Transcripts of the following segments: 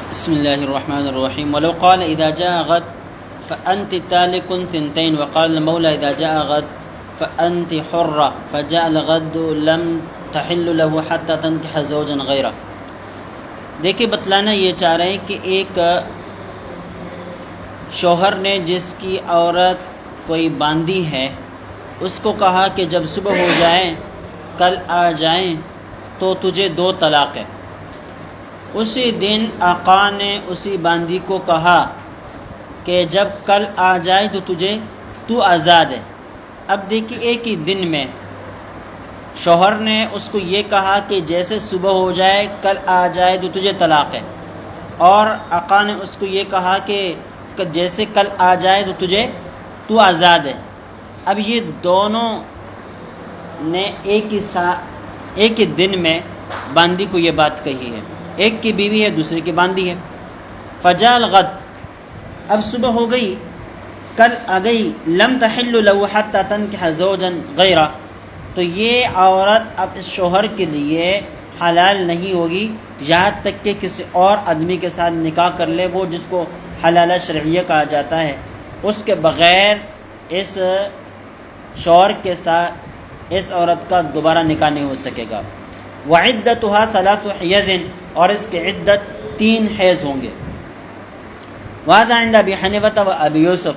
بسم الله الرحمن الرحيم. ولو قال إذا جاء غد فأنت تالك ثنتين، وقال المولى إذا جاء غد فأنت حرة، فجاء الغد لم تحل له حتى تنكح زوجا غيره. دیکھیے بتلانا یہ چاہ رہے ہیں کہ ایک شوہر نے جس کی عورت کوئی باندھی ہے اس کو کہا کہ جب صبح ہو جائے کل آ جائیں تو تجھے 2 طلاق ہے. اسی دن آقا نے اسی باندھی کو کہا کہ جب کل آ جائے تو آزاد ہے. اب دیکھیے ایک ہی دن میں شوہر نے اس کو یہ کہا کہ جیسے صبح ہو جائے کل آ جائے تو تجھے طلاق ہے، اور آقا نے اس کو یہ کہا کہ جیسے کل آ جائے تو آزاد ہے. اب یہ دونوں نے ایک ہی دن میں باندھی کو یہ بات کہی ہے. ایک کی بیوی ہے دوسرے کی باندھی ہے. فجاء الغد، اب صبح ہو گئی کل آ گئی، لم تحل له حتى تنكح زوجا غیرہ، تو یہ عورت اب اس شوہر کے لیے حلال نہیں ہوگی یہاں تک کہ کسی اور آدمی کے ساتھ نکاح کر لے، وہ جس کو حلالہ شرعیہ کہا جاتا ہے. اس کے بغیر اس شوہر کے ساتھ اس عورت کا دوبارہ نکاح نہیں ہو سکے گا. وعدتها 3 حیض، اور اس کی عدت 3 حیض ہوں گے. وهذا عند ابی حنیفہ و ابی یوسف،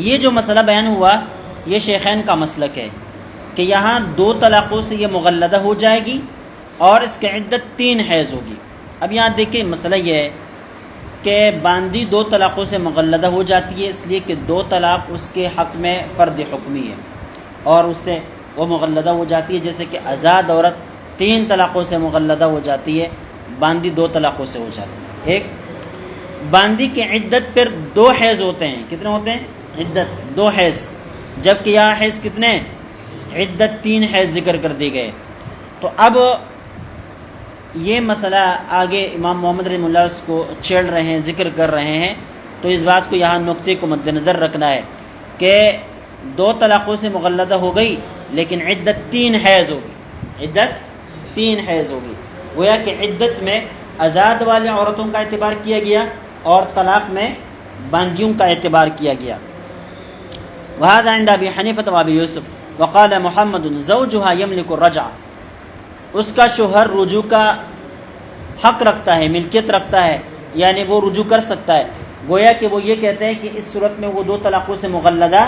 یہ جو مسئلہ بیان ہوا یہ شیخین کا مسلک ہے کہ یہاں 2 طلاقوں سے یہ مغلدہ ہو جائے گی اور اس کی عدت 3 حیض ہوگی. اب یہاں دیکھیں مسئلہ یہ ہے کہ باندھی 2 طلاقوں سے مغلدہ ہو جاتی ہے، اس لیے کہ 2 طلاق اس کے حق میں فرد حکمی ہے اور اس سے وہ مغلدہ ہو جاتی ہے، جیسے کہ آزاد عورت 3 طلاقوں سے مغلدہ ہو جاتی ہے، باندھی 2 طلاقوں سے ہو جاتی ہے. ایک باندھی کی عدت پھر 2 حیض ہوتے ہیں. کتنے ہوتے ہیں؟ عدت 2 حیض، جبکہ یہاں حیض کتنے؟ عدت 3 حیض ذکر کر دی گئے. تو اب یہ مسئلہ آگے امام محمد رحمہ اللہ اس کو چھیڑ رہے ہیں، ذکر کر رہے ہیں. تو اس بات کو یہاں نقطے کو مد نظر رکھنا ہے کہ 2 طلاقوں سے مغلدہ ہو گئی لیکن عدت 3 حیض ہوگی. عدت 3 حیض ہوگی. گویا کہ عدت میں آزاد والی عورتوں کا اعتبار کیا گیا اور طلاق میں باندھیوں کا اعتبار کیا گیا. وهذا عند ابی حنیفہ و ابی یوسف. وقال محمد زوجها يملك الرجع، اس کا شوہر رجوع کا حق رکھتا ہے، ملکیت رکھتا ہے، یعنی وہ رجوع کر سکتا ہے. گویا کہ وہ یہ کہتے ہیں کہ اس صورت میں وہ 2 طلاقوں سے مغلدہ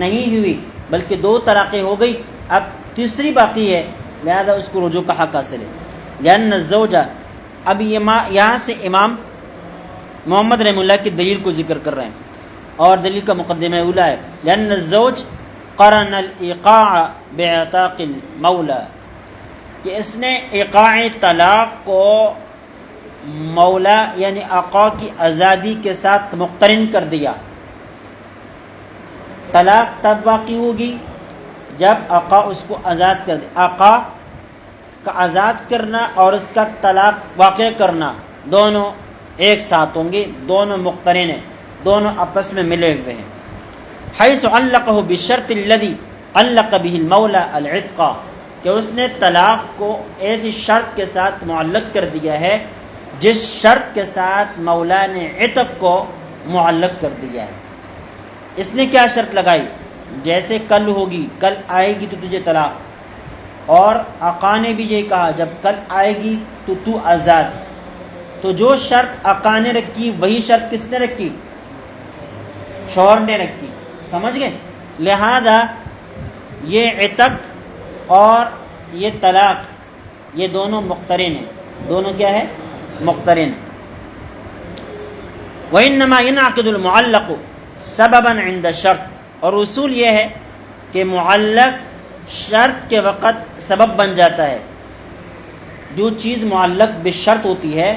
نہیں ہوئی بلکہ 2 طلاقیں ہو گئی، اب تیسری باقی ہے، لہذا اس کو رجوع کا حق حاصل ہے. لأن الزوج، اب یہاں سے امام محمد رحمہ اللہ کی دلیل کو ذکر کر رہے ہیں اور دلیل کا مقدمہ اولا ہے. لأن الزوج قرن الایقاع باعتاق المولا، کہ اس نے ایقاع طلاق کو مولا یعنی آقا کی آزادی کے ساتھ مقترن کر دیا. طلاق تب واقع ہوگی جب آقا اس کو آزاد کر دے. آقا کا آزاد کرنا اور اس کا طلاق واقع کرنا دونوں ایک ساتھ ہوں گے، دونوں مقترن ہیں، دونوں آپس میں ملے ہوئے ہیں. حیث علقہ بالشرط الذی علق به المولا العتق، کہ اس نے طلاق کو ایسی شرط کے ساتھ معلق کر دیا ہے جس شرط کے ساتھ مولا نے عتق کو معلق کر دیا ہے. اس نے کیا شرط لگائی؟ جیسے کل ہوگی، کل آئے گی تو تجھے طلاق، اور آقا نے بھی یہ کہا جب کل آئے گی تو آزاد. تو جو شرط آقا نے رکھی وہی شرط کس نے رکھی؟ شوہر نے رکھی. سمجھ گئے؟ لہذا یہ عتق اور یہ طلاق یہ دونوں مقترن ہیں. دونوں کیا ہے؟ مقترن. وَإِنَّمَا يَنْعَقِدُ الْمُعَلَّقُ سَبَبًا عِنْدَ الشَّرْطِ، اور اصول یہ ہے کہ معلق شرط کے وقت سبب بن جاتا ہے. جو چیز معلق بالشرط ہوتی ہے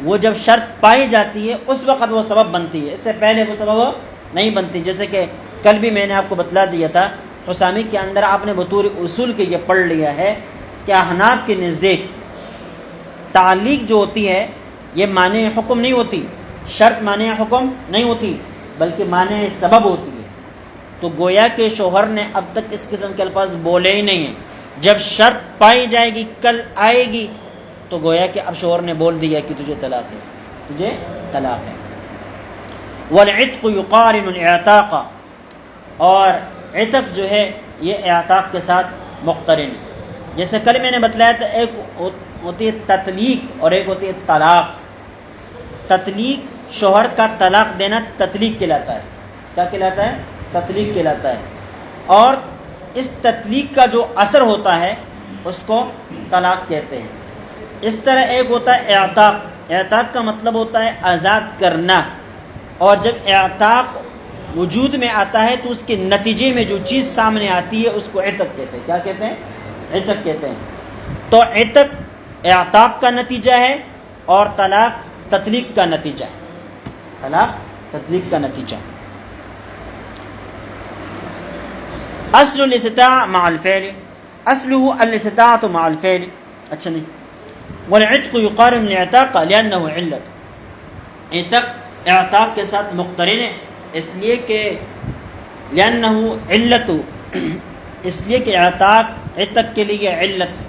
وہ جب شرط پائی جاتی ہے اس وقت وہ سبب بنتی ہے، اس سے پہلے وہ سبب نہیں بنتی. جیسے کہ کل بھی میں نے آپ کو بتلا دیا تھا، حسامی کے اندر آپ نے بطور اصول کے یہ پڑھ لیا ہے کہ احناف کے نزدیک تعلیق جو ہوتی ہے یہ مانع حکم نہیں ہوتی، شرط مانع حکم نہیں ہوتی بلکہ مانع سبب ہوتی ہے. تو گویا کہ شوہر نے اب تک اس قسم کے الفاظ بولے ہی نہیں ہیں. جب شرط پائی جائے گی کل آئے گی تو گویا کہ اب شوہر نے بول دیا کہ تجھے طلاق ہے. تجھے طلاق ہے۔ والعتق یقارن الاعتاق، اور عتق جو ہے یہ اعتاق کے ساتھ مقترن ہے۔ جیسے کل میں نے بتلایا تھا، ایک ہوتی ہے تطلیق اور ایک ہوتی ہے طلاق۔ تطلیق شوہر کا طلاق دینا تطلیق کہلاتا ہے۔ کیا کہلاتا ہے؟ تطلیق کہلاتا ہے۔ اور اس تطلیق کا جو اثر ہوتا ہے اس کو طلاق کہتے ہیں۔ اس طرح ایک ہوتا ہے اعتاق۔ اعتاق کا مطلب ہوتا ہے آزاد کرنا، اور جب اعتاق وجود میں آتا ہے تو اس کے نتیجے میں جو چیز سامنے آتی ہے اس کو عتق کہتے ہیں۔ کیا کہتے ہیں؟ عتق کہتے ہیں۔ تو عتق اعتاق کا نتیجہ ہے اور طلاق تطلیق کا نتیجہ ہے۔ طلاق تطلیق کا نتیجہ۔ اصل الاستطاع مع الفعل، اصله الاستطاعة مع الفعل، اچھا نہیں، والعتق يقارن الاعتاق لأنه علت، عتق اعتاق کے ساتھ مقترن ہے اس لیے کہ لأنه علت، اس لیے کہ اعتاق عتق کے لیے علت ہے۔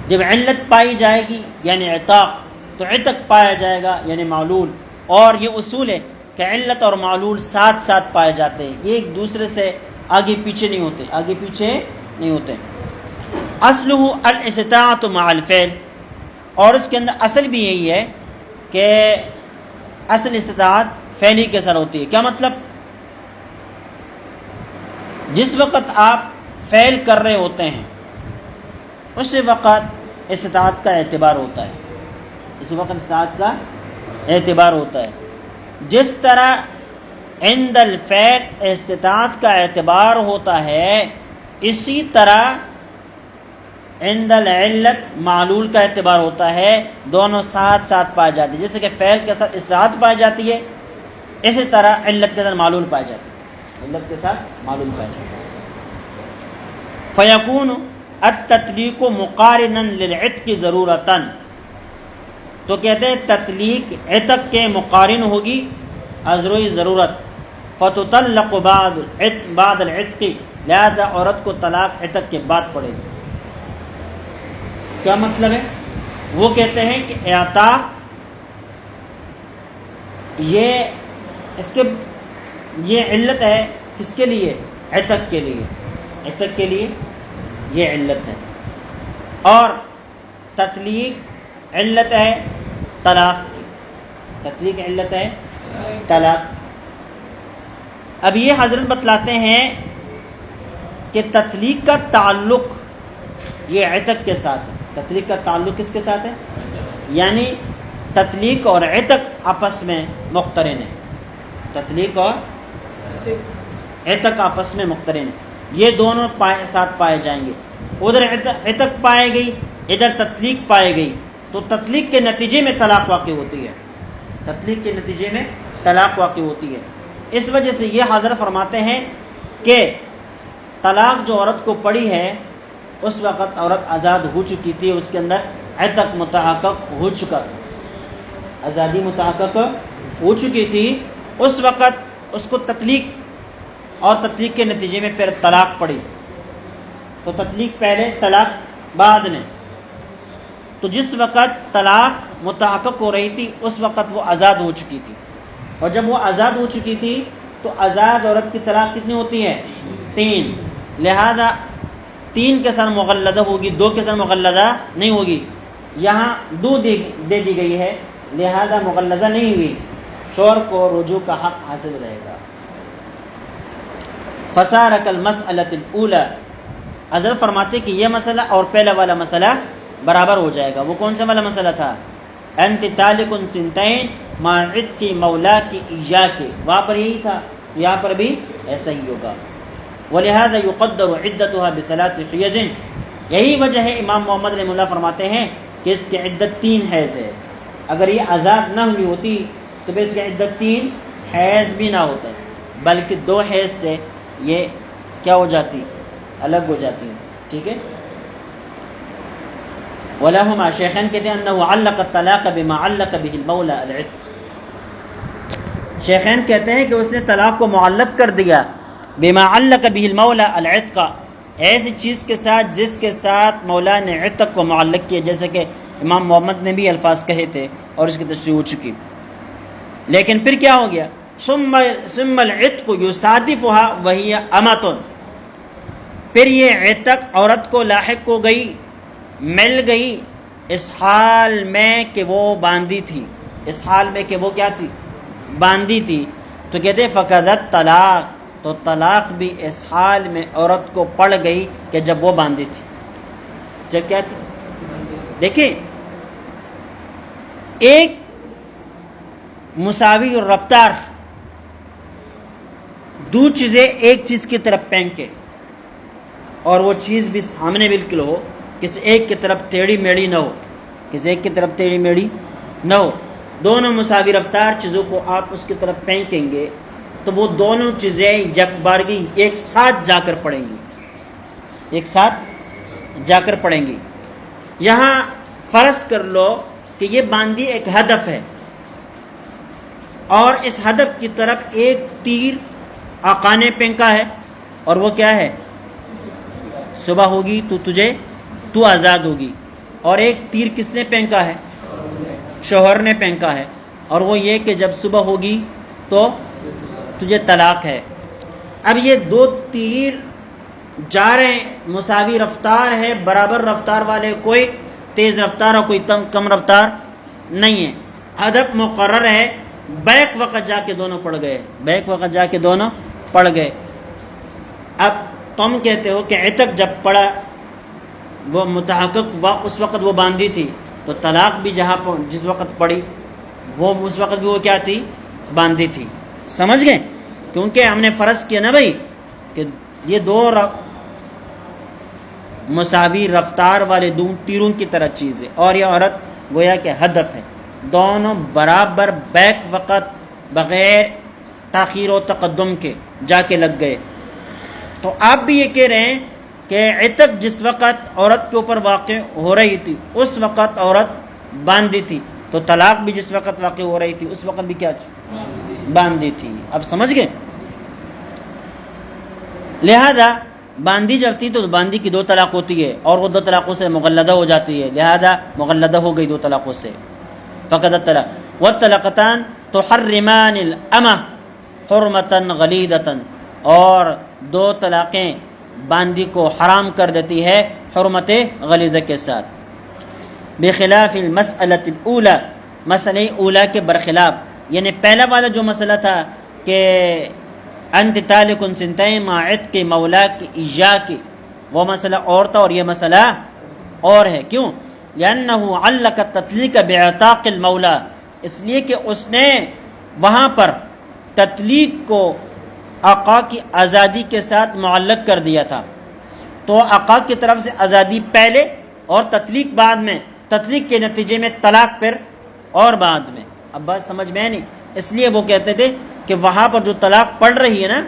جب علت پائی جائے گی یعنی عتاق، تو عتق پایا جائے گا یعنی معلول۔ اور یہ اصول ہے کہ علت اور معلول ساتھ ساتھ پائے جاتے ہیں، یہ ایک دوسرے سے آگے پیچھے نہیں ہوتے، آگے پیچھے نہیں ہوتے۔ اصلہ الاستطاعۃ مع الفعل، اور اس کے اندر اصل بھی یہی ہے کہ اصل استطاعت فعلی کے ساتھ ہوتی ہے۔ کیا مطلب؟ جس وقت آپ فعل کر رہے ہوتے ہیں اس وقت استطاعت کا اعتبار ہوتا ہے، اس وقت استطاعت کا اعتبار ہوتا ہے۔ جس طرح عند الفعل استطاعت کا اعتبار ہوتا ہے، اسی طرح عند العلت معلول کا اعتبار ہوتا ہے، دونوں ساتھ ساتھ پائے جاتے ہیں۔ جیسے کہ فعل کے ساتھ استطاعت پائی جاتی ہے، اسی طرح علت کے ساتھ معلول پائی جاتی ہے، علت کے ساتھ معلول پائی جاتی ہے۔ فیکون التطلیق مقارنا للعتق ضرورتاً، تو کہتے ہیں تطلیق عتق کے مقارن ہوگی ضروری ضرورت۔ فتطلق بعد العتق، لہذا عورت کو طلاق عتق کے بعد پڑے گی۔ کیا مطلب ہے؟ وہ کہتے ہیں کہ اعتاق یہ علت ہے کس کے لیے؟ عتق کے لیے، عتق کے لیے یہ علت ہے، اور تطلیق علت ہے طلاق کی، تطلیق علت ہے طلاق۔ اب یہ حضرت بتلاتے ہیں کہ تطلیق کا تعلق یہ عتق کے ساتھ ہے۔ تطلیق کا تعلق کس کے ساتھ ہے؟ یعنی تطلیق اور عتق آپس میں مقترن ہے، تطلیق اور عتق آپس میں مقترن ہے، یہ دونوں ساتھ پائے جائیں گے۔ ادھر عتق پائے گئی، ادھر تطلیق پائے گئی، تو تطلیق کے نتیجے میں طلاق واقع ہوتی ہے، تطلیق کے نتیجے میں طلاق واقع ہوتی ہے۔ اس وجہ سے یہ حضرت فرماتے ہیں کہ طلاق جو عورت کو پڑی ہے اس وقت عورت آزاد ہو چکی تھی، اس کے اندر عتق متحقق ہو چکا تھا، آزادی متحقق ہو چکی تھی، اس وقت اس کو تطلیق اور تطلیق کے نتیجے میں پھر طلاق پڑی، تو تطلیق پہلے طلاق بعد میں، تو جس وقت طلاق متحقق ہو رہی تھی اس وقت وہ آزاد ہو چکی تھی، اور جب وہ آزاد ہو چکی تھی تو آزاد عورت کی طلاق کتنی ہوتی ہے؟ 3، لہذا 3 کے ساتھ مغلظہ ہوگی، 2 کے ساتھ مغلظہ نہیں ہوگی۔ یہاں 2 دے دی گئی ہے لہذا مغلظہ نہیں ہوئی، شوہر کو رجوع کا حق حاصل رہے گا۔ فصار کالمسألۃ الاولی، حضرت فرماتے کہ یہ مسئلہ اور پہلا والا مسئلہ برابر ہو جائے گا۔ وہ کون سا والا مسئلہ تھا؟ انت طالق سنتین مع عتق مولا کی ایاک، وہاں پر یہی تھا، یہاں پر بھی ایسا ہی ہوگا۔ ولہذا یقدر عدتها بثلاث حیض، یہی وجہ ہے امام محمد رحمہ اللہ فرماتے ہیں کہ اس کی عدت 3 حیض ہے۔ اگر یہ آزاد نہ ہوئی ہوتی تو پھر اس کی عدت 3 حیض بھی نہ ہوتا، بلکہ 2 حیض سے یہ کیا ہو جاتی؟ الگ ہو جاتی ہے، ٹھیک ہے۔ ولہما، شیخین کہتے ہیں انہ علق الطلاق بما علق به المولى العتق، شیخین کہتے ہیں کہ اس نے طلاق کو معلق کر دیا بما علق به المولى العتق، ایسی چیز کے ساتھ جس کے ساتھ مولا نے عتق کو معلق کیا، جیسے کہ امام محمد نے بھی الفاظ کہے تھے اور اس کی تشریح ہو چکی، لیکن پھر کیا ہو گیا، ثم العتق یصادفها وهي امۃ، پھر یہ عتق عورت کو لاحق ہو گئی، مل گئی اس حال میں کہ وہ باندھی تھی، اس حال میں کہ وہ کیا تھی، باندھی تھی، تو کہتے فقدت طلاق، تو طلاق بھی اس حال میں عورت کو پڑ گئی کہ جب وہ باندھی تھی، جب کیا تھی۔ دیکھیں ایک مساوی رفتار، دو چیزیں ایک چیز کی طرف پھینکے اور وہ چیز بھی سامنے بالکل ہو، کسی ایک کی طرف ٹیڑھی میڑھی نہ ہو، کسی ایک کی طرف ٹیڑھی میڑھی نہ ہو، دونوں مساوی رفتار چیزوں کو آپ اس کی طرف پھینکیں گے تو وہ دونوں چیزیں یکبارگی ایک ساتھ جا کر پڑیں گی، ایک ساتھ جا کر پڑیں گی۔ یہاں فرض کر لو کہ یہ باندھی ایک ہدف ہے اور اس ہدف کی طرف ایک تیر آقا نے پھینکا ہے، اور وہ کیا ہے، صبح ہوگی تو آزاد ہوگی، اور ایک تیر کس نے پھینکا ہے، شوہر نے پھینکا ہے، اور وہ یہ کہ جب صبح ہوگی تو تجھے طلاق ہے۔ اب یہ دو تیر جا رہے ہیں، مساوی رفتار ہے، برابر رفتار والے، کوئی تیز رفتار اور کوئی کم رفتار نہیں ہے، ہدف مقرر ہے، بیک وقت جا کے دونوں پڑ گئے، بیک وقت جا کے دونوں پڑ گئے۔ اب تم کہتے ہو کہ عتق جب پڑا وہ متحقق اس وقت وہ باندھی تھی، تو طلاق بھی جس وقت پڑی وہ اس وقت بھی وہ کیا تھی، باندھی تھی، سمجھ گئے؟ کیونکہ ہم نے فرض کیا نا بھائی کہ یہ دو مساوی رفتار والے دو تیروں کی طرح چیز ہے، اور یہ عورت گویا کہ ہدف ہے، دونوں برابر بیک وقت بغیر تاخیر و تقدم کے جا کے لگ گئے۔ تو آپ بھی یہ کہہ رہے ہیں کہ عتق جس وقت عورت کے اوپر واقع ہو رہی تھی اس وقت عورت باندھی تھی، تو طلاق بھی جس وقت واقع ہو رہی تھی اس وقت بھی کیا تھی، باندھی تھی۔ اب سمجھ گئے؟ لہذا باندھی جب تھی تو باندھی کی دو طلاق ہوتی ہے اور وہ دو طلاقوں سے مغلدہ ہو جاتی ہے، لہذا مغلدہ ہو گئی دو طلاقوں سے، فقد الطلاق والطلقتان تحرمان الامہ حرمتا غلیظتا، اور دو طلاقیں باندھی کو حرام کر دیتی ہے حرمت غلیظہ کے ساتھ۔ بخلاف المسألۃ الاولی، مسئلہ اولا کے برخلاف، یعنی پہلا والا جو مسئلہ تھا کہ انت طالق سنتین مع عتق مولا کی ایجا کی، وہ مسئلہ اور تھا اور یہ مسئلہ اور ہے۔ کیوں؟ لأنه علق التطلیق بعتاق المولا، اس لیے کہ اس نے وہاں پر تطلیق کو آقا کی آزادی کے ساتھ معلق کر دیا تھا، تو آقا کی طرف سے آزادی پہلے اور تطلیق بعد میں، تطلیق کے نتیجے میں طلاق پھر اور بعد میں۔ اب بات سمجھ میں نہیں، اس لیے وہ کہتے تھے کہ وہاں پر جو طلاق پڑ رہی ہے نا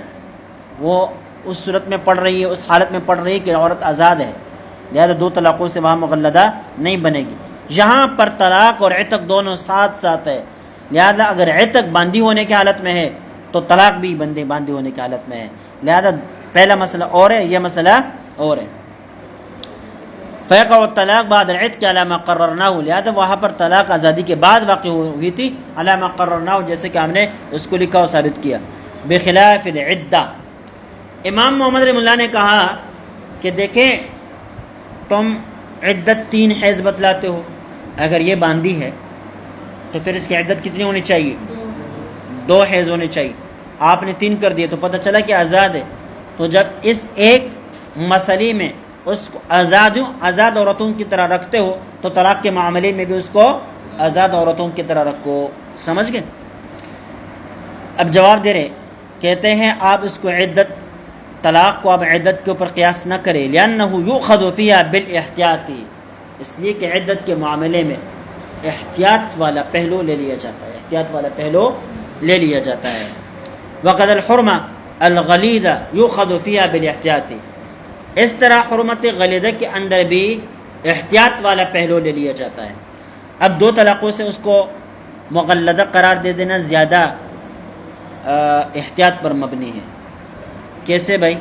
وہ اس صورت میں پڑ رہی ہے، اس حالت میں پڑ رہی ہے کہ عورت آزاد ہے، لہذا دو طلاقوں سے وہاں مغلدہ نہیں بنے گی۔ یہاں پر طلاق اور عتق دونوں ساتھ ساتھ ہے، لہذا اگر عتق باندھی ہونے کی حالت میں ہے تو طلاق بھی باندھی ہونے کی حالت میں ہے، لہذا پہلا مسئلہ اور ہے، یہ مسئلہ اور ہے۔ فیقع الطلاق بعد العتق علی ما قررناه، لہذا وہاں پر طلاق آزادی کے بعد واقع ہوئی تھی، علی ما قررناه، جیسے کہ ہم نے اس کو لکھا اور ثابت کیا۔ بخلاف العدہ، امام محمد رحمہ اللہ نے کہا کہ دیکھیں تم عدت 3 حیض بتلاتے ہو، اگر یہ باندھی ہے تو پھر اس کی عدت کتنی ہونی چاہیے، 2 حیض ہونے چاہیے، آپ نے 3 کر دیے تو پتہ چلا کہ آزاد ہے۔ تو جب اس ایک مسئلے میں اس کو آزاد عورتوں کی طرح رکھتے ہو تو طلاق کے معاملے میں بھی اس کو آزاد عورتوں کی طرح رکھو، سمجھ گئے؟ اب جواب دے رہے، کہتے ہیں آپ اس کو عدت، طلاق کو اب عدت کے اوپر قیاس نہ کرے، لأنه یؤخذ فیہا بالاحتیاط، اس لیے کہ عدت کے معاملے میں احتیاط والا پہلو لے لیا جاتا ہے، احتیاط والا پہلو لے لیا جاتا ہے۔ وقد الحرمہ الغلیظہ یؤخذ فیہا بالاحتیاط، اس طرح حرمت غلیظہ کے اندر بھی احتیاط والا پہلو لے لیا جاتا ہے۔ اب 2 طلاقوں سے اس کو مغلظہ قرار دے دینا زیادہ احتیاط پر مبنی ہے۔ کیسے بھائی؟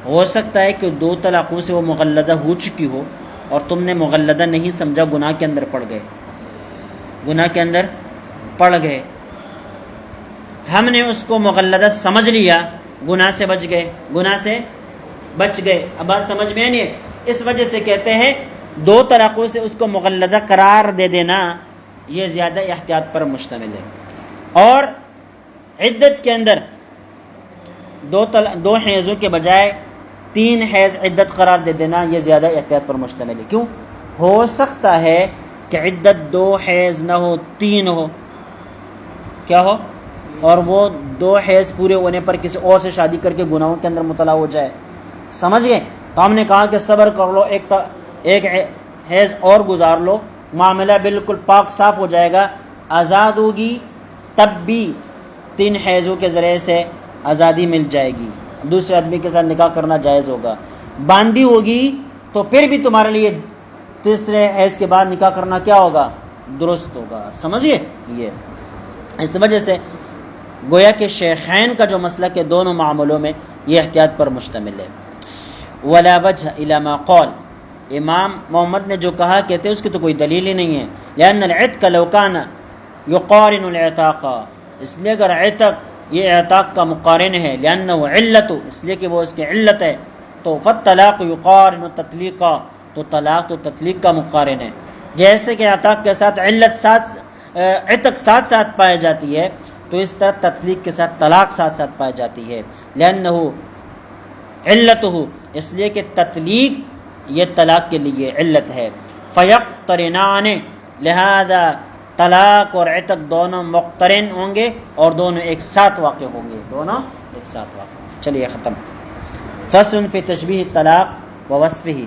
ہو سکتا ہے کہ 2 طلاقوں سے وہ مغلظہ ہو چکی ہو اور تم نے مغلدہ نہیں سمجھا، گناہ کے اندر پڑ گئے، گناہ کے اندر پڑ گئے۔ ہم نے اس کو مغلدہ سمجھ لیا، گناہ سے بچ گئے، گناہ سے بچ گئے۔ اب بات سمجھ میں نہیں ہے؟ اس وجہ سے کہتے ہیں دو طلاقوں سے اس کو مغلدہ قرار دے دینا یہ زیادہ احتیاط پر مشتمل ہے، اور عدت کے اندر دو حیضوں کے بجائے 3 حیض عدت قرار دے دینا یہ زیادہ احتیاط پر مشتمل ہے۔ کیوں؟ ہو سکتا ہے کہ عدت 2 حیض نہ ہو، 3 ہو، کیا ہو، اور وہ 2 حیض پورے ہونے پر کسی اور سے شادی کر کے گناہوں کے اندر مبتلا ہو جائے، سمجھ گئے؟ تو ہم نے کہا کہ صبر کر لو، ایک حیض اور گزار لو، معاملہ بالکل پاک صاف ہو جائے گا، آزاد ہوگی، تب بھی 3 حیضوں کے ذریعے سے آزادی مل جائے گی، دوسرے آدمی کے ساتھ نکاح کرنا جائز ہوگا۔ باندھی ہوگی تو پھر بھی تمہارے لیے تیسرے حیض کے بعد نکاح کرنا کیا ہوگا؟ درست ہوگا، سمجھیے؟ یہ اس وجہ سے گویا کہ شیخین کا جو مسلک ہے دونوں معاملوں میں یہ احتیاط پر مشتمل ہے۔ ولا وجہ الی ما قال، امام محمد نے جو کہا کہتے اس کی تو کوئی دلیل ہی نہیں ہے، لأن العتق لو كان يقارن العتاق، اس لیے اگر عتق یہ اعتاق کا مقارن ہے، لأنه علت، اس لیے کہ وہ اس کی علت ہے، تو فالطلاق يقارن التطلیق، تو طلاق تو تطلیق کا مقارن ہے۔ جیسے کہ اعتاق کے ساتھ عتق ساتھ ساتھ پائی جاتی ہے، تو اس طرح تطلیق کے ساتھ طلاق ساتھ ساتھ پائی جاتی ہے، لأنه علتہ، اس لیے کہ تطلیق یہ طلاق کے لیے علت ہے، فیقترنان، لہذا طلاق اور عتق دونوں مقترن ہوں گے اور دونوں ایک ساتھ واقع ہوں گے، دونوں ایک ساتھ واقع۔ چلیے ختم۔ فصل فی تشبیہ طلاق و وصفہ،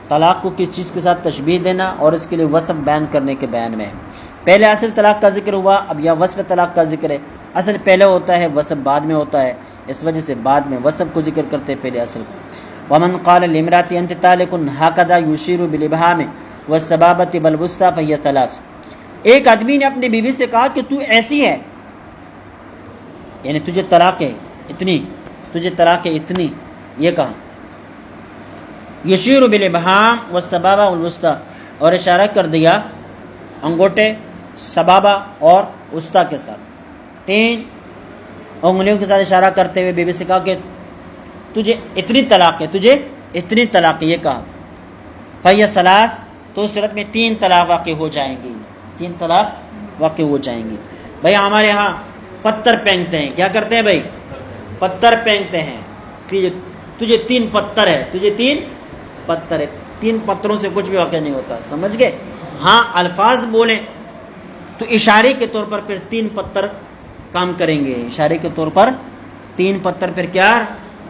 طلاق کو کس چیز کے ساتھ تشبیہ دینا اور اس کے لیے وصف بیان کرنے کے بیان میں ہے۔ پہلے اصل طلاق کا ذکر ہوا، اب یا وصف طلاق کا ذکر ہے۔ اصل پہلے ہوتا ہے، وصف بعد میں ہوتا ہے، اس وجہ سے بعد میں وصف کو ذکر کرتے پہلے اصل کو۔ ومن قال لامرأة انت طالق هكذا يشير بالابهام والسبابة بالوسطى فهي ثلاث، ایک آدمی نے اپنی بیوی سے کہا کہ تو ایسی ہے، یعنی تجھے طلاق ہے اتنی، تجھے طلاق ہے اتنی، یہ کہا۔ یشیر بالابہام والسبابہ والوسطی، اور اشارہ کر دیا انگوٹھے، سبابہ اور وسطی کے ساتھ، 3 انگلیوں کے ساتھ اشارہ کرتے ہوئے بیوی سے کہا کہ تجھے اتنی طلاق ہے، تجھے اتنی طلاق ہے، یہ کہا۔ فہی ثلاث، تو اس صورت میں 3 طلاق واقع ہو جائیں گی، 3 طلاق واقع ہو جائیں گی۔ بھائی ہمارے ہاں پتھر پھینکتے ہیں، کیا کرتے ہیں بھائی؟ پتھر پھینکتے ہیں، تجھے 3 پتھر ہے، تجھے 3 پتھر ہے، 3 پتھروں سے کچھ بھی واقع نہیں ہوتا، سمجھ گئے؟ ہاں الفاظ بولیں تو اشارے کے طور پر پھر 3 پتھر کام کریں گے، اشارے کے طور پر 3 پتھر پھر کیا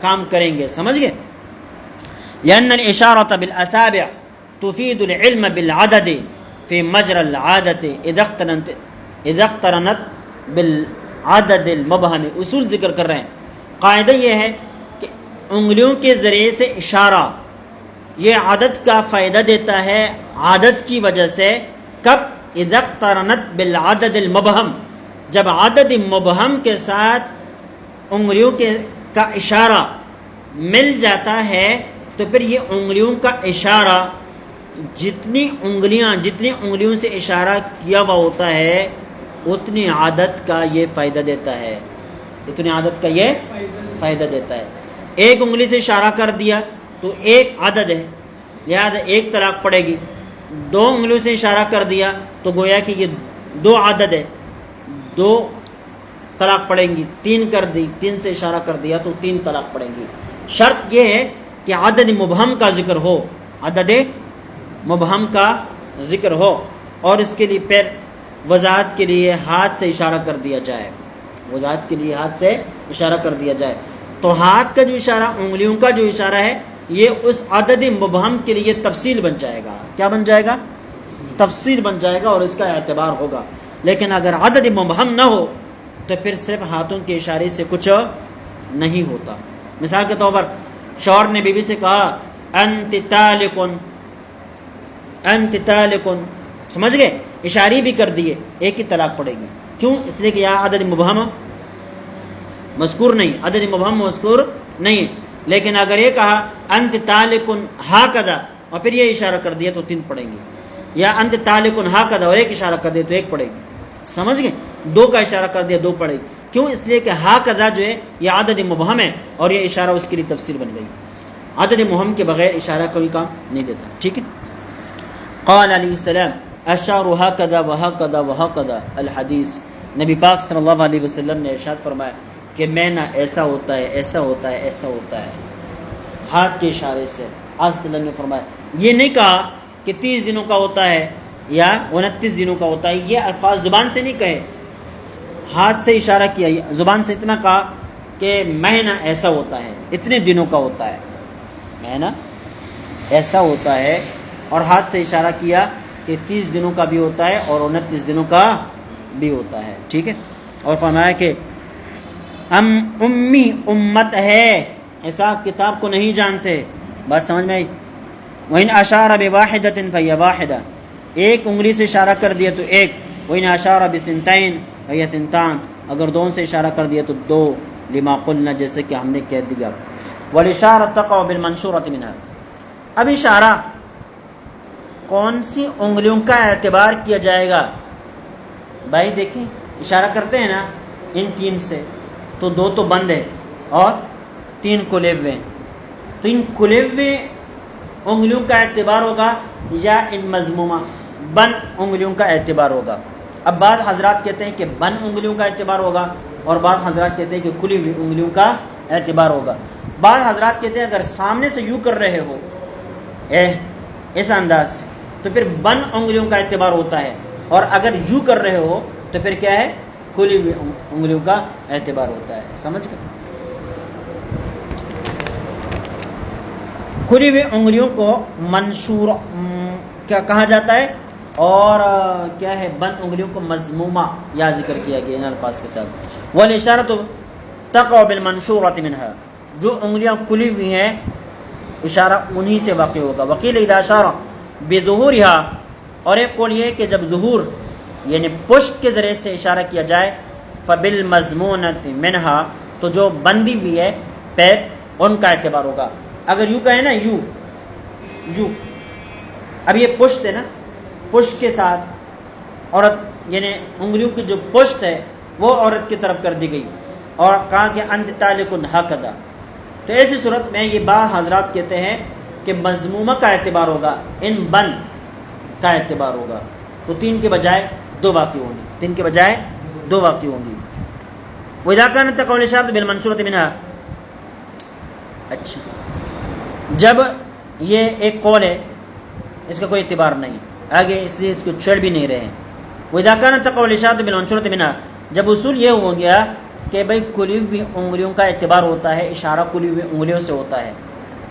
کام کریں گے، سمجھ گئے؟ لأن الإشارة بالأصابع تفيد العلم بالعدد في مجرى العادة إذا اقترنت بالعدد المبهم، اصول ذکر کر رہے ہیں۔ قاعدہ یہ ہے کہ انگلیوں کے ذریعے سے اشارہ یہ عدد کا فائدہ دیتا ہے، عادت کی وجہ سے، کب؟ اذا اقترنت بالعدد المبهم، جب عدد مبہم کے ساتھ انگلیوں کا اشارہ مل جاتا ہے، تو پھر یہ انگلیوں کا اشارہ جتنی انگلیوں سے اشارہ کیا ہوا ہوتا ہے اتنی عادت کا یہ فائدہ دیتا ہے، اتنی عادت کا یہ فائدہ دیتا ہے۔ ایک انگلی سے اشارہ کر دیا تو 1 عدد ہے، لہذا 1 طلاق پڑے گی۔ 2 انگلیوں سے اشارہ کر دیا تو گویا کہ یہ 2 عدد ہے، 2 طلاق پڑیں گی۔ 3 کر دی، 3 سے اشارہ کر دیا تو 3 طلاق پڑیں گی۔ شرط یہ ہے کہ عدد مبہم کا ذکر ہو، عدد مبہم کا ذکر ہو، اور اس کے لیے پھر وضاحت کے لیے ہاتھ سے اشارہ کر دیا جائے، وضاحت کے لیے ہاتھ سے اشارہ کر دیا جائے۔ تو ہاتھ کا جو اشارہ، انگلیوں کا جو اشارہ ہے، یہ اس عدد مبہم کے لیے تفصیل بن جائے گا۔ کیا بن جائے گا؟ تفصیل بن جائے گا، اور اس کا اعتبار ہوگا۔ لیکن اگر عدد مبہم نہ ہو تو پھر صرف ہاتھوں کے اشارے سے کچھ نہیں ہوتا۔ مثال کے طور پر شوہر نے بیوی سے کہا انت طالقن، انت طالقن، سمجھ گئے؟ اشارے بھی کر دیے، 1 ہی طلاق پڑے گی۔ کیوں؟ اس لیے کہ یہاں عدد مبہم مذکور نہیں، عدد مبہم مذکور نہیں ہے۔ لیکن اگر یہ کہا انت طالقن ہاکذا، اور پھر یہ اشارہ کر دیا تو 3 پڑھیں گے، یا انت تالکن ہاکذا اور ایک اشارہ کر دیا تو 1 پڑھے گی، سمجھ گئے؟ 2 کا اشارہ کر دیا 2 پڑھے گی، کیوں؟ اس لیے کہ ہاکذا جو ہے یہ عدد مبہم ہے اور یہ اشارہ اس کے لیے تفسیر بن گئی، عدد مبہم کے بغیر اشارہ کوئی کام نہیں دیتا، ٹھیک ہے؟ قال علیہ السلام اشار ہاکذا وہاکذا وہاکذا الحدیث، نبی پاک صلی اللہ علیہ وسلم نے ارشاد فرمایا کہ میں نہ ایسا ہوتا ہے ایسا ہوتا ہے ایسا ہوتا ہے، ہاتھ کے اشارے سے۔ آپ صلی اللہ علیہ وسلم نے فرمایا، یہ نہیں کہا کہ 30 دنوں کا ہوتا ہے یا 29 دنوں کا ہوتا ہے، یہ الفاظ زبان سے نہیں کہے، ہاتھ سے اشارہ کیا، زبان سے اتنا کہا کہ مہینہ ایسا ہوتا ہے اتنے دنوں کا ہوتا ہے، مہینہ ایسا ہوتا ہے، اور ہاتھ سے اشارہ کیا کہ 30 دنوں کا بھی ہوتا ہے اور 29 دنوں کا بھی ہوتا ہے، ٹھیک ہے؟ اور فرمایا کہ امی امت ہے، حساب کتاب کو نہیں جانتے، بات سمجھ میں آئی؟ وَإِنْ أَشَارَ بِوَاحِدَةٍ فَهِيَ وَاحِدَةٌ، ایک انگلی سے اشارہ کر دیا تو 1، وَإِنْ أَشَارَ بِثِنْتَيْنِ فَهِيَ ثِنْتَانِ، اگر 2 سے اشارہ کر دیا تو 2، لما قلنا جیسے کہ ہم نے کہہ دیا۔ وَالْإِشَارَةُ تَقَعُ بِالْمَنْشُورَةِ مِنْهَا، اب اشارہ کون سی انگلیوں کا اعتبار کیا جائے گا؟ بھائی دیکھیں، اشارہ کرتے ہیں نا ان 3 سے تو 2 تو بند ہے اور 3 کھلے ہوئے ہیں، تو ان کھلے ہوئے انگلیوں کا اعتبار ہوگا یا ان مضمومہ بند انگلیوں کا اعتبار ہوگا؟ اب بعض حضرات کہتے ہیں کہ بند انگلیوں کا اعتبار ہوگا اور بعض حضرات کہتے ہیں کہ کھلی ہوئی انگلیوں کا اعتبار ہوگا۔ بعض حضرات کہتے ہیں اگر سامنے سے یوں کر رہے ہو اس انداز سے تو پھر بند انگلیوں کا اعتبار ہوتا ہے، اور اگر یوں کر رہے ہو تو پھر کیا ہے؟ کھلی ہوئی انگلیوں کا اعتبار ہوتا ہے، سمجھ گئے؟ کھلی ہوئی انگلیوں کو منشور کیا کہا جاتا ہے، اور کیا ہے؟ بند انگلیوں کو مضمومہ یا ذکر کیا گیا ان الفاظ کے ساتھ۔ والاشارۃ تقع بالمنشورۃ منها، جو انگلیاں کھلی ہوئی ہیں اشارہ انہی سے واقع ہوگا۔ وقیل اذا اشار بظہورها، اور ایک قول یہ ہے کہ جب ظہور یعنی پشت کے ذریعے سے اشارہ کیا جائے، فبالمضمونۃ منها، تو جو بندی بھی ہے پیر ان کا اعتبار ہوگا۔ اگر یوں کہیں نا یوں یوں، اب یہ پشت ہے نا، پشت کے ساتھ عورت یعنی انگلیوں کی جو پشت ہے وہ عورت کی طرف کر دی گئی اور کہا کہ انت تالکن ہاکذا، تو ایسی صورت میں یہ بعض حضرات کہتے ہیں کہ مضمومہ کا اعتبار ہوگا، ان بند کا اعتبار ہوگا، تو 3 کے بجائے 2 باقی ہوں گی، 3 کے بجائے 2 باقی ہوں گی۔ وَإِذَا كَانَتْ تَقَعُ الْإِشَارَةُ بِالْمَنْشُورَةِ مِنْهَا، اچھا جب یہ ایک قول ہے اس کا کوئی اعتبار نہیں آگے، اس لیے اس کو چھیڑ بھی نہیں رہے ہیں۔ وَإِذَا كَانَتْ تَقَعُ الْإِشَارَةُ بِالْمَنْشُورَةِ مِنْهَا، جب اصول یہ ہو گیا کہ بھئی کھلی ہوئی انگلیوں کا اعتبار ہوتا ہے، اشارہ کھلی ہوئی انگلیوں سے ہوتا ہے،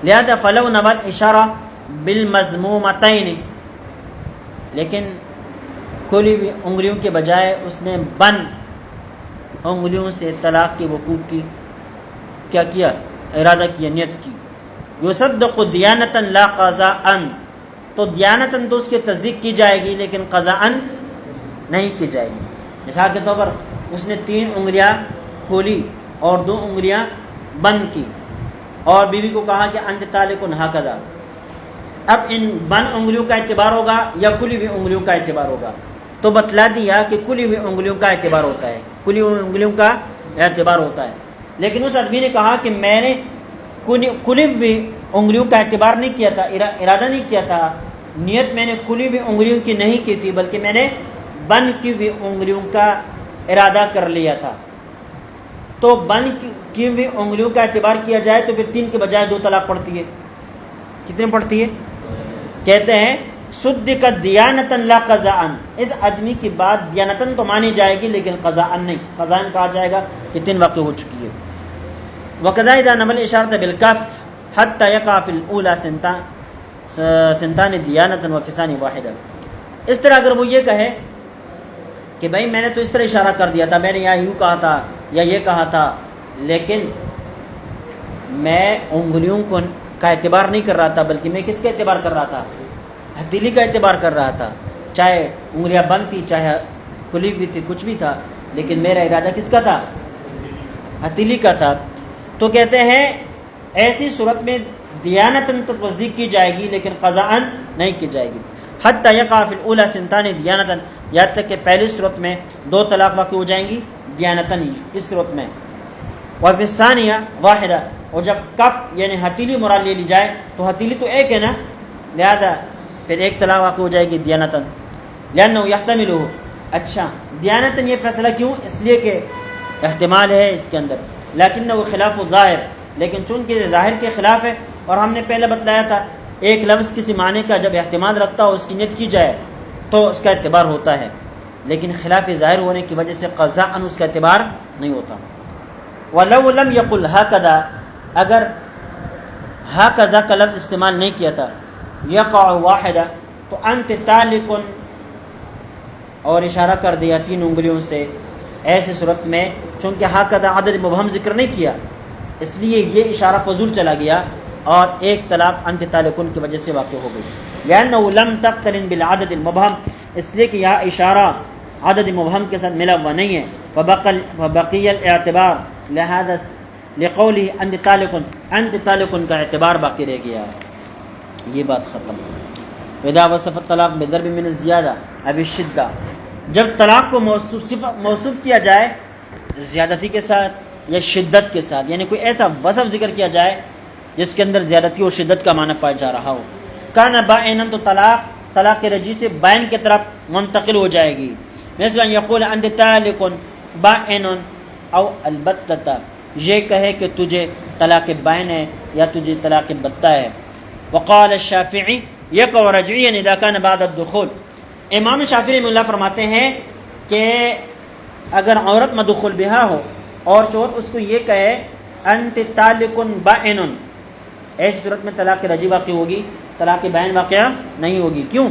لہذا فَلَوْ نَوَى الْإِشَارَةَ بِالْمَضْمُومَتَيْنِ، لیکن کھلی ہوئی انگلیوں کے بجائے اس نے بند انگلیوں سے طلاق کی وقوع کی کیا کیا؟ ارادہ کیا، نیت کی۔ یصدق دیانتا لا قضاء، تو دیانتا تو اس کی تصدیق کی جائے گی لیکن قضاء نہیں کی جائے گی۔ مثال کے طور پر اس نے 3 انگلیاں کھولی اور 2 انگلیاں بند کی اور بیوی کو کہا کہ انت تالکن ہاکذا، اب ان بند انگلیوں کا اعتبار ہوگا یا کھلی ہوئی انگلیوں کا اعتبار ہوگا؟ تو بتلا دیا کہ کھلی ہوئی انگلیوں کا اعتبار ہوتا ہے، کھلی ہوئی انگلیوں کا اعتبار ہوتا ہے، لیکن اس آدمی نے کہا کہ میں نے کھلی ہوئی انگلیوں کا اعتبار نہیں کیا تھا، ارادہ نہیں کیا تھا، نیت میں نے کھلی ہوئی انگلیوں کی نہیں کی تھی بلکہ میں نے بند کی ہوئی انگلیوں کا ارادہ کر لیا تھا، تو بند کی ہوئی انگلیوں کا اعتبار کیا جائے تو پھر 3 کے بجائے 2 طلاق پڑتی ہے۔ کتنے پڑتی ہے؟ کہتے ہیں صدقت دیانتن لا قضاءن، اس آدمی کی بات دیانتن تو مانی جائے گی لیکن قضاءن نہیں، قضاءن کہا جائے گا کہ 3 واقع ہو چکی ہے۔ وَقَذَا إِذَا نَوَى الْإِشَارَةَ بِالْكَفِّ حَتَّى يَقَعَ فِي الْأُولَى سِنْتَانِ دِيَانَةً وَفِسَانِ وَاحِدًا، اس طرح اگر وہ یہ کہے کہ بھائی میں نے تو اس طرح اشارہ کر دیا تھا، میں نے یہاں یوں کہا تھا یا یہ کہا تھا، لیکن میں انگلیوں کا اعتبار نہیں کر رہا تھا بلکہ میں کس کا اعتبار کر رہا تھا؟ ہتھیلی کا اعتبار کر رہا تھا، چاہے انگلیاں بند تھی چاہے کھلی ہوئی تھی، کچھ بھی تھا، لیکن میرا ارادہ کس کا تھا؟ ہتھیلی کا تھا۔ تو کہتے ہیں ایسی صورت میں دیانتاً تو تصدیق کی جائے گی لیکن قضاءً نہیں کی جائے گی. حتی یقع فی الاولی سنتان دیانتاً، یہاں تک کہ پہلی صورت میں 2 طلاق واقع ہو جائیں گی دیانتاً اس صورت میں. وفی الثانیہ واحدہ، اور جب کف یعنی ہتیلی مراد لے لی جائے تو ہتیلی تو ایک ہے نا، لہذا پھر 1 طلاق واقع ہو جائے گی دیانتاً. لأنہ یحتملہ، اچھا دیانتاً یہ فیصلہ کیوں؟ اس لیے کہ احتمال ہے اس کے اندر، لیکنہ وہ خلاف الظاہر، لیکن چونکہ ظاہر کے خلاف ہے. اور ہم نے پہلے بتلایا تھا ایک لفظ کسی معنی کا جب احتمال رکھتا ہو اس کی نیت کی جائے تو اس کا اعتبار ہوتا ہے، لیکن خلاف ظاہر ہونے کی وجہ سے قضاءً اس کا اعتبار نہیں ہوتا. وَلَوْ لَمْ يَقُلْ هَكَذَا، اگر هَكَذَا کا لفظ استعمال نہیں کیا تھا يَقَعُ وَاحِدًا تو أَنْتِ تَالِقٌ اور اشارہ کر دیا 3 انگلیوں سے، ایسی صورت میں چونکہ هَكَذَا عدد مبہم ذکر نہیں کیا اس لیے یہ اشارہ فضول چلا گیا اور 1 طلاق انت طالقن کی وجہ سے واقع ہو گئی. لأنه لم تقترن بالعدد المبہم، اس لیے کہ یہاں اشارہ عدد مبہم کے ساتھ ملا ہوا نہیں ہے. فبقی الاعتبار، لہذا لقوله انت طالقن کا اعتبار باقی رہ گیا. یہ بات ختم. اذا وصف الطلاق بضرب من الزیادہ اب الشدہ، جب طلاق کو موصوف کیا جائے زیادتی کے ساتھ یا شدت کے ساتھ، یعنی کوئی ایسا وصف ذکر کیا جائے جس کے اندر زیادتی اور شدت کا معنی پایا جا رہا ہو. کان بائنا تو طلاق رجی سے بائن کی طرف منتقل ہو جائے گی. مثل ان یقول انت طالق بائن او البتہ، یہ کہے کہ تجھے طلاق بائن ہے یا تجھے طلاق بتہ ہے. وقال الشافعی یقع رجعیا اذا کان بعد الدخول، امام شافعی رحمہ اللہ فرماتے ہیں کہ اگر عورت مدخول بہا ہو اور شوہر اس کو یہ کہے انت طالق بائن، ایسی صورت میں طلاق رجی واقع ہوگی، طلاق بائن واقع نہیں ہوگی. کیوں؟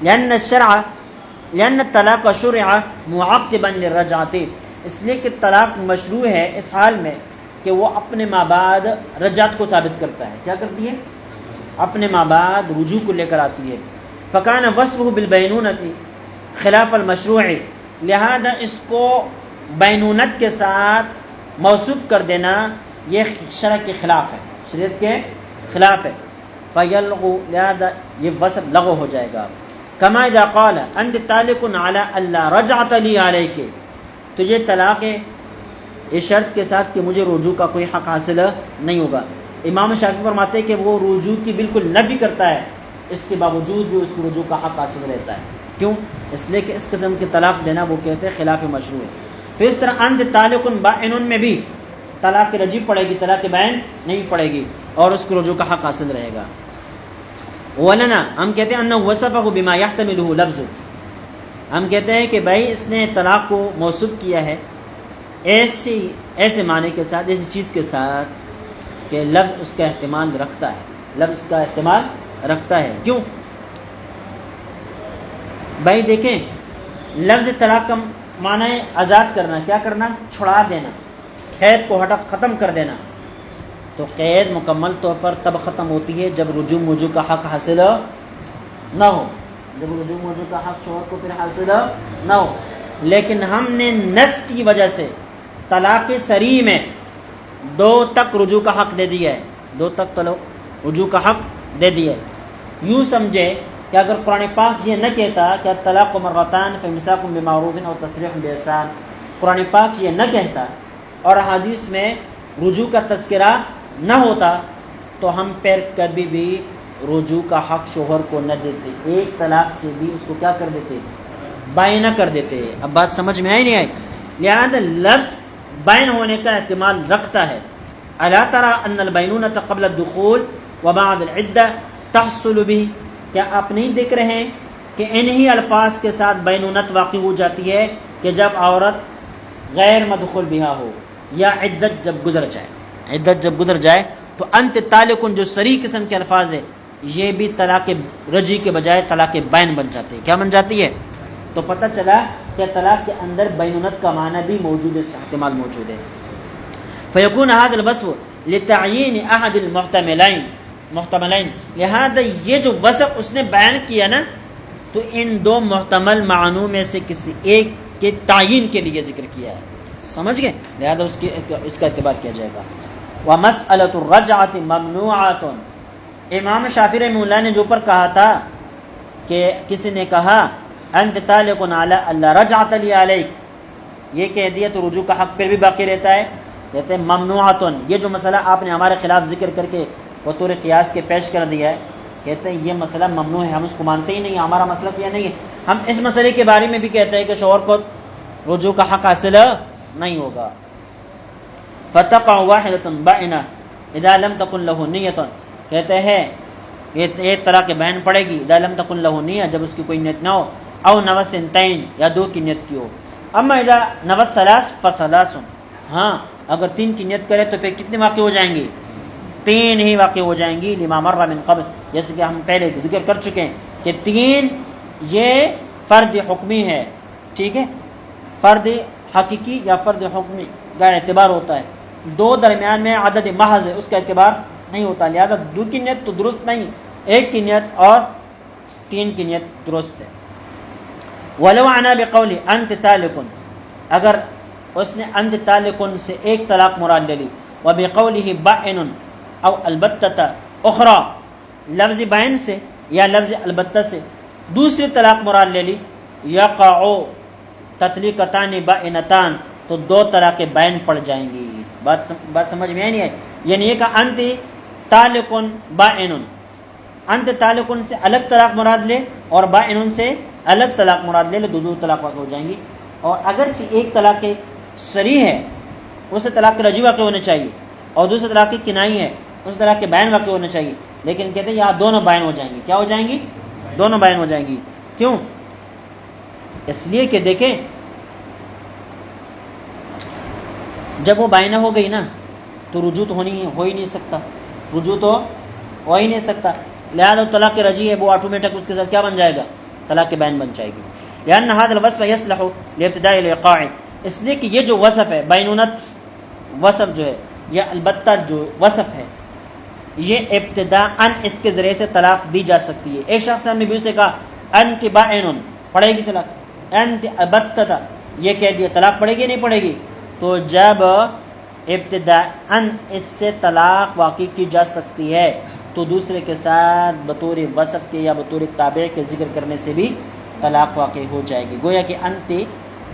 لأن الطلاق شرع معقبا للرجعۃ، اس لیے کہ طلاق مشروع ہے اس حال میں کہ وہ اپنے ما بعد رجعت کو ثابت کرتا ہے. کیا کرتی ہے؟ اپنے ما بعد رجوع کو لے کر آتی ہے. فکان وصفہ بالبینونۃ خلاف المشروع، لہذا اس کو بینونت کے ساتھ موصوف کر دینا یہ شرع کے خلاف ہے، شریعت کے خلاف ہے. فیلغو، لہذا یہ وصف لغو ہو جائے گا. کما اذا قال انت طالق علی الا رجعت لی علیک، تو یہ طلاق ہے اس شرط کے ساتھ کہ مجھے رجوع کا کوئی حق حاصل نہیں ہوگا. امام شافعی فرماتے ہیں کہ وہ رجوع کی بالکل نفی کرتا ہے، اس کے باوجود بھی اس کو رجوع کا حق حاصل رہتا ہے. کیوں؟ اس لیے کہ اس قسم کے طلاق دینا وہ کہتے ہیں خلاف مشروع ہے. تو اس طرح انت طالق بائن میں بھی طلاق رجی پڑے گی، طلاق بائن نہیں پڑے گی اور اس کو رجوع کا حق حاصل رہے گا. ولنا، ہم کہتے ہیں انہ وصفہ بما یحتملہ لفظ، ہم کہتے ہیں کہ بھائی اس نے طلاق کو موصوف کیا ہے ایسے معنی کے ساتھ، ایسی چیز کے ساتھ کہ لفظ اس کا احتمال رکھتا ہے، لفظ کا احتمال رکھتا ہے. کیوں؟ بھائی دیکھیں لفظ طلاق کا معنی ہے آزاد کرنا، کیا کرنا؟ چھڑا دینا، قید کو ختم کر دینا. تو قید مکمل طور پر تب ختم ہوتی ہے جب رجوع کا حق حاصل نہ ہو، جب رجوع کا حق شوہر کو پھر حاصل نہ ہو. لیکن ہم نے نص کی وجہ سے طلاق صریح میں 2 تک رجوع کا حق دے دیا ہے، 2 تک رجوع کا حق دے دیا ہے. یوں سمجھے کہ اگر قرآن پاک یہ نہ کہتا کہ طلاق مرتان فامساک بمعروف اور تسریح باحسان، قرآن پاک یہ نہ کہتا اور حدیث میں رجوع کا تذکرہ نہ ہوتا تو ہم پھر کبھی بھی رجوع کا حق شوہر کو نہ دیتے، ایک طلاق سے بھی اس کو کیا کر دیتے؟ بائن کر دیتے. اب بات سمجھ میں آئی نہیں آئی؟ لہذا لفظ بائن ہونے کا احتمال رکھتا ہے. الا ترى ان البینونۃ قبل الدخول وبعد العدہ تحصل به، کیا آپ نہیں دیکھ رہے ہیں کہ انہی الفاظ کے ساتھ بینونت واقع ہو جاتی ہے کہ جب عورت غیر مدخول بہا ہو یا عدت جب گزر جائے. عدت جب گزر جائے تو انت طالق جو صریح قسم کے الفاظ ہے یہ بھی طلاق رجی کے بجائے طلاق بائن بن جاتے ہیں. کیا بن جاتی ہے؟ تو پتہ چلا کہ طلاق کے اندر بینونت کا معنی بھی موجود ہے، احتمال موجود ہے. فیکون هذا الوصف لتعیین احد المحتملین، لہذا یہ جو وصف اس نے بیان کیا نا تو ان 2 محتمل معنوں میں سے کسی ایک کے تعیین کے لیے ذکر کیا ہے. سمجھ گئے؟ لہذا اس کا اعتبار کیا جائے گا. ومسألۃ الرجعۃ ممنوعۃ، امام شافعی رحمہ اللہ نے جو اوپر کہا تھا کہ کسی نے کہا انت طالق علی اللہ رجعت لی علیک، یہ کہہ دیا تو رجوع کا حق پھر بھی باقی رہتا ہے. کہتے ہیں ممنوعۃ، یہ جو مسئلہ آپ نے ہمارے خلاف ذکر کر کے بطور قیاس کے پیش کر دیا ہے، کہتے ہیں یہ مسئلہ ممنوع ہے، ہم اس کو مانتے ہی نہیں، ہمارا مسئلہ یہ نہیں ہے. ہم اس مسئلے کے بارے میں بھی کہتے ہیں کہ شوہر کو رجوع کا حق حاصل نہیں ہوگا. فتقع واحدۃ بائنہ اذا لم تکن لہ نیۃ، کہتے ہیں یہ طلاق بین پڑے گی اذا لم تکن لہ نیہ، جب اس کی کوئی نیت نہ ہو، او نوت سنتین، یا دو کی نیت کی ہو. اما اذا نوت ثلاث فثلاث، ہاں اگر تین کی نیت کرے تو پھر کتنے واقع ہو جائیں گی؟ تین ہی واقع ہو جائیں گی. لما مر من قبل، جیسے کہ ہم پہلے ذکر کر چکے ہیں کہ تین یہ فرد حکمی ہے، ٹھیک ہے، فرد حقیقی یا فرد حکمی کا اعتبار ہوتا ہے. دو درمیان میں عدد محض ہے، اس کا اعتبار نہیں ہوتا، لہذا دو کی نیت تو درست نہیں، ایک کی نیت اور تین کی نیت درست ہے. ولو عنا بقول انت طالق، اگر اس نے انت طالق سے ایک طلاق مراد لے لی، وبقوله بائن او البتہ اخرى، لفظ بائن سے یا لفظ البتہ سے دوسری طلاق مراد لے لی، یقع تطلیقتان بائنتان، تو دو طلاق بائن پڑ جائیں گی. بات سمجھ میں نہیں ہے؟ یعنی یہ کہ انت طالق بائن، انت طالق سے الگ طلاق مراد لے اور بائن سے الگ طلاق مراد لے، دو طلاق واقع ہو جائیں گی. اور اگرچہ ایک طلاق صریح ہے، اسے طلاق رجعی واقع ہونا چاہیے، اور دوسرے طلاق کی کنائی ہے، اس طلاق کے بائن واقع ہونا چاہیے، لیکن کہتے ہیں یہاں دونوں بائن ہو جائیں گی. کیا ہو جائیں گی؟ دونوں بائن ہو جائیں گی. کیوں؟ اس لیے کہ دیکھیں جب وہ بائنہ ہو گئی نا تو رجوع تو ہو ہی نہیں سکتا، رجوع تو ہو ہی نہیں سکتا، لہذا طلاق رجعی ہے وہ آٹومیٹک اس کے ساتھ کیا بن جائے گا؟ طلاق بائن بن جائے گی. لأن هذا الوصف يصلح لابتداء الإيقاع، اس لیے کہ یہ جو وصف ہے بینونت وصف جو ہے یا البتہ جو وصف ہے، یہ ابتداءً اس کے ذریعے سے طلاق دی جا سکتی ہے. ایک شخص نے اپنی بیوی سے کہا انت بائن، پڑے گی طلاق؟ انت البتہ، یہ کہہ دیا، طلاق پڑے گی نہیں پڑے گی؟ تو جب ابتداءً اس سے طلاق واقع کی جا سکتی ہے تو دوسرے کے ساتھ بطور وصف کے یا بطور تابع کے ذکر کرنے سے بھی طلاق واقع ہو جائے گی. گویا کہ انت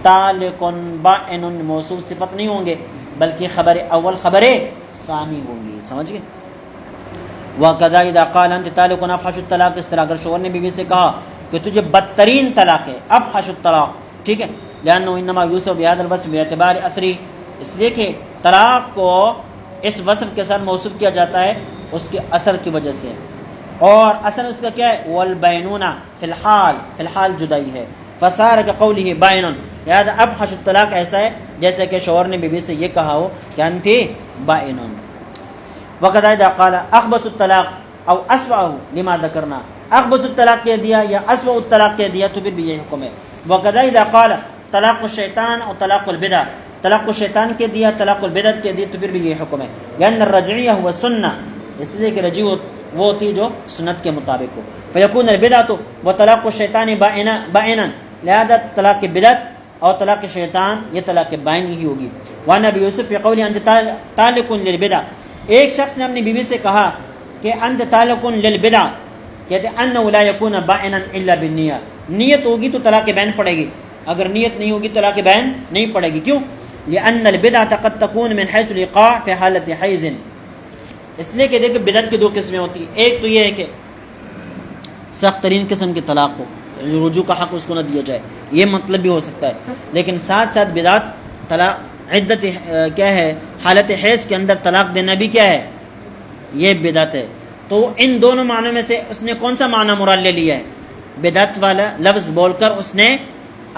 طالق بائن موصوف صفت نہیں ہوں گے، بلکہ خبر اول خبر ثانی ہوں گی. سمجھ گئے؟ وَقَذَا إِذَا قَالَ أَنْتِ طَالِقٌ أَفْحَشُ الطَّلَاقِ، اس طرح اگر شوہر نے بیوی سے کہا کہ تجھے بدترین طلاق ہے، افحش الطلاق، ٹھیک ہے، لأنه إنما يوصف بهذا الوصف باعتبار أصله، اس لیے کہ طلاق کو اس وصف کے ساتھ موصوف کیا جاتا ہے اس کے اثر کی وجہ سے، اور اثر اس کا کیا ہے؟ والبینونہ فی الحال جدائی ہے. فصار كقوله بائن، لہذا افحش الطلاق ایسا ہے جیسے کہ شوہر نے بیوی سے یہ کہا ہو کہ انت بائن. وقد اذا قال اخبث الطلاق او اسوأ لما ذکرنا، اخبث الطلاق کہہ دیا یا اسوأ الطلاق کہہ دیا تو پھر بھی یہ حکم ہے. وقد اذا قال طلاق الشیطان او طلاق البدع، طلاق الشیطان کہہ دیا، طلاق البدعت کہہ دیا تو پھر بھی یہ حکم ہے. لأن الرجعیہ هو السنہ، اس لیے کہ رجعی وہ ہوتی جو سنت کے مطابق ہو. فیکون البدعۃ و طلاق الشیطان بائنا، لہذا طلاق بدعت اور طلاق شیطان یہ طلاق بائن ہی ہوگی. وعن ابی یوسف فی قوله انت طالق للبدع، ایک شخص نے اپنی بیوی سے کہا کہ انت طالق للبدع، کہتے انه لا يكون بائنا الا بالنیہ، نیت ہوگی تو طلاق بائن پڑے گی، اگر نیت نہیں ہوگی طلاق بائن نہیں پڑے گی. کیوں؟ لأن البدعة قد تكون من حيث الإيقاع في حالة حیض، اس لیے کہ دیکھیں بدعت کی دو قسمیں ہوتی ہیں. ایک تو یہ ہے کہ سخت ترین قسم کی طلاق ہو، رجوع کا حق اس کو نہ دیا جائے، یہ مطلب بھی ہو سکتا ہے، لیکن ساتھ ساتھ بدعت طلاق عدت کیا ہے، حالت حیض کے اندر طلاق دینا بھی کیا ہے، یہ بدعت ہے. تو ان دونوں معنوں میں سے اس نے کون سا معنی مراد لے لیا ہے؟ بدعت والا لفظ بول کر اس نے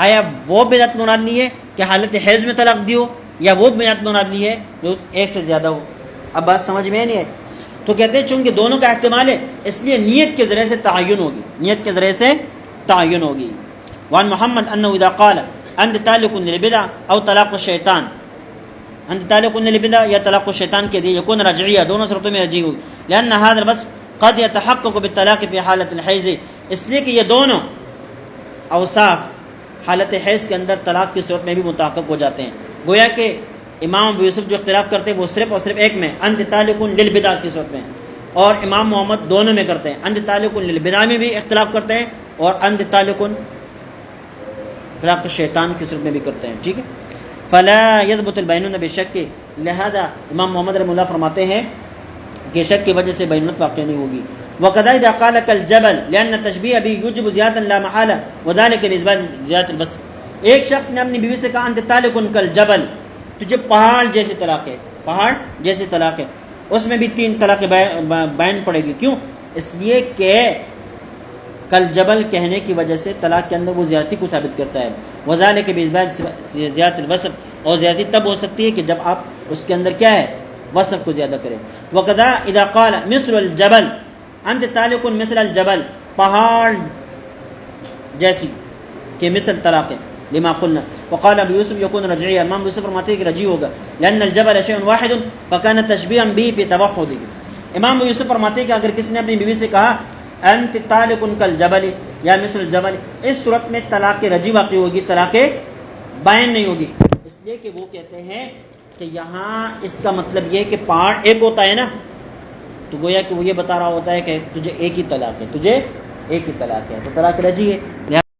آیا وہ بدعت مراد لی ہے کہ حالت حیض میں طلاق دیو، یا وہ بدعت مراد لی ہے جو ایک سے زیادہ ہو؟ اب بات سمجھ میں نہیں ہے. تو کہتے ہیں چونکہ دونوں کا احتمال ہے اس لیے نیت کے ذریعے سے تعین ہوگی، نیت کے ذریعے سے تعین ہوگی. وعن محمد انه اذا قال انت طالق للبدع او طلاق الشیطان، انت طالق للبدع یا طلاق الشیطان کے دیے یکون رجعیہ، دونوں صورتوں میں رجعی ہوگی. لان هذا الوصف قد يتحقق بالطلاق في حالة الحیض، اس لیے کہ یہ دونوں اوصاف حالت حیض کے اندر طلاق کی صورت میں بھی متحقق ہو جاتے ہیں. گویا کہ امام ابو یوسف جو اختلاف کرتے ہیں وہ صرف اور صرف ایک میں انت طالق للبدع کی صورت میں، اور امام محمد دونوں میں کرتے ہیں. انت تعلق للبدع میں بھی اختلاف کرتے ہیں اور انت تعلق فراق شیطان کی صورت میں بھی کرتے ہیں. ٹھیک ہے. فلا یثبت البینون بشک، لہذا امام محمد رحمہ اللہ فرماتے ہیں کہ شک کی وجہ سے بینت واقع نہیں ہوگی. وَقَدْ إِذَا قَالَ كَالْجَبَلِ لِأَنَّ التَّشْبِيهَ بِهِ يُوجِبُ زِيَادَةً لَا مَحَالَةَ وَذَلِكَ بِإِثْبَاتِ زِيَادَةِ الْبَصْرِ. ایک شخص نے اپنی بیوی سے کہا انت طالق کالجبل، تجھے پہاڑ جیسے طلاق ہے، پہاڑ جیسے طلاق ہے. اس میں بھی 3 طلاق بین پڑے گی. کیوں؟ اس لیے کہ کالجبل کہنے کی وجہ سے طلاق کے اندر وہ زیادتی کو ثابت کرتا ہے. وذالک بإثبات زیادۃ الوصف، اور زیادتی تب ہو سکتی ہے کہ جب آپ اس کے اندر کیا ہے، وصف کو زیادہ کریں. وقذا اذا قال مثل الجبل انت طالق مثل الجبل، پہاڑ جیسی کہ مثل طلاق ہے. لما قلنا. وقال ابو یوسف یکون رجعیہ، امام یوسف فرماتے ہیں کہ رجعی ہوگا. لان الجبل شیء واحد فكان تشبیها به في توحده. امام یوسف فرماتے ہیں کہ اگر کسی نے اپنی بیوی سے کہا انت طالق کالجبل یا مثل الجبل، اس صورت میں طلاق رجعی واقع ہوگی، طلاق بائن نہیں ہوگی. اس لیے کہ وہ کہتے ہیں کہ یہاں اس کا مطلب یہ کہ پہاڑ ایک ہوتا ہے نا، تو گویا کہ وہ یہ بتا رہا ہوتا ہے کہ تجھے ایک ہی طلاق ہے، تجھے ایک ہی طلاق ہے، تو طلاق رجعی ہے.